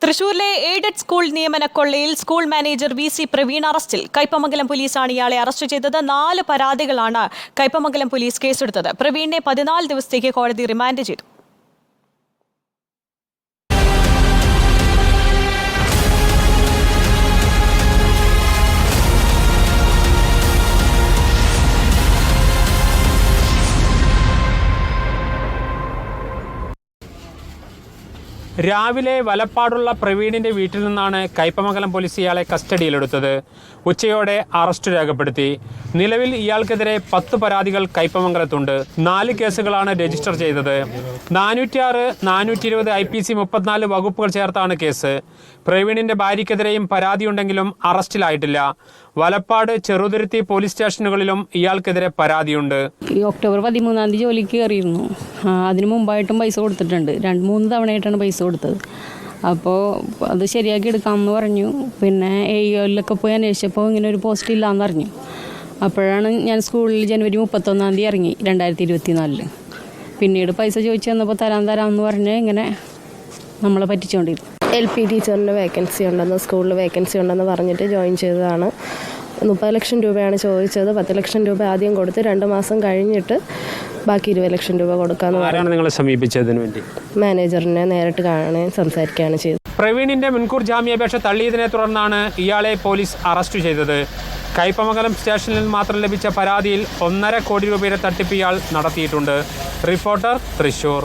തൃശൂരിലെ aided school നിയമനക്കൊള്ളയിൽ school manager V C. Praveen അറസ്റ്റിൽ. കയ്പമംഗലം പോലീസാണ് ഇയാളെ അറസ്റ്റ് ചെയ്തത്. 4 പരാതികളാണ് കയ്പമംഗലം പോലീസ് കേസെടുത്തത്. പ്രവീണിനെ 14 ദിവസത്തേക്ക് കോടതി റിമാൻഡ് ചെയ്തു. രാവിലെ വലപ്പാടുള്ള പ്രവീണിൻ്റെ വീട്ടിൽ നിന്നാണ് കയ്പമംഗലം പോലീസ് ഇയാളെ കസ്റ്റഡിയിലെടുത്തത്. ഉച്ചയോടെ അറസ്റ്റ് രേഖപ്പെടുത്തി. നിലവിൽ ഇയാൾക്കെതിരെ 10 പരാതികൾ കയ്പമംഗലത്തുണ്ട്. 4 കേസുകളാണ് രജിസ്റ്റർ ചെയ്തത്. 406, 420 IPC 34 വകുപ്പുകൾ ചേർത്താണ് കേസ്. പ്രവീണിൻ്റെ ഭാര്യയ്ക്കെതിരെയും പരാതിയുണ്ടെങ്കിലും അറസ്റ്റിലായിട്ടില്ല. വലപ്പാട്, ചെറുതുരുത്തി പോലീസ് സ്റ്റേഷനുകളിലും ഇയാൾക്കെതിരെ പരാതിയുണ്ട്. ഒക്ടോബർ 13 ജോലിക്ക് കയറിയിരുന്നു. അതിന് മുമ്പായിട്ടും പൈസ കൊടുത്തിട്ടുണ്ട്. 2-3 തവണയായിട്ടാണ് പൈസ കൊടുത്തത്. അപ്പോൾ അത് ശരിയാക്കി എടുക്കാമെന്ന് പറഞ്ഞു. പിന്നെ AEOയിലൊക്കെ പോയി അന്വേഷിച്ചപ്പോൾ ഇങ്ങനെ ഒരു പോസ്റ്റ് ഇല്ലയെന്ന് പറഞ്ഞു. അപ്പോഴാണ് ഞാൻ സ്കൂളിൽ ജനുവരി 31 ഇറങ്ങി 2024. പിന്നീട് പൈസ ചോദിച്ചു വന്നപ്പോൾ തരാമെന്ന് പറഞ്ഞ് ഇങ്ങനെ നമ്മളെ പറ്റിച്ചുകൊണ്ടിരുന്നു. LP ടീച്ചറിന് വേക്കൻസി ഉണ്ടെന്ന്, സ്കൂളിൽ വേക്കൻസി ഉണ്ടെന്ന് പറഞ്ഞിട്ട് ജോയിൻ ചെയ്തതാണ്. 30 ലക്ഷം രൂപയാണ് ചോദിച്ചത്. 10 ലക്ഷം രൂപ ആദ്യം കൊടുത്ത് 2 മാസം കഴിഞ്ഞിട്ട് ബാക്കി 20 ലക്ഷം രൂപ കൊടുക്കാമെന്ന്. ആരാണ് നിങ്ങളെ സമീപിച്ചതിന് വേണ്ടി? മാനേജറിനെ നേരിട്ട് കാണുകയും സംസാരിക്കുകയാണ് ചെയ്തത്. പ്രവീണിൻ്റെ മുൻകൂർ ജാമ്യാപേക്ഷ തള്ളിയതിനെ തുടർന്നാണ് ഇയാളെ പോലീസ് അറസ്റ്റ് ചെയ്തത്. കയ്പമംഗലം സ്റ്റേഷനിൽ മാത്രം ലഭിച്ച പരാതിയിൽ 1.5 കോടി രൂപയുടെ തട്ടിപ്പ് ഇയാൾ നടത്തിയിട്ടുണ്ട്. റിപ്പോർട്ടർ, തൃശൂർ.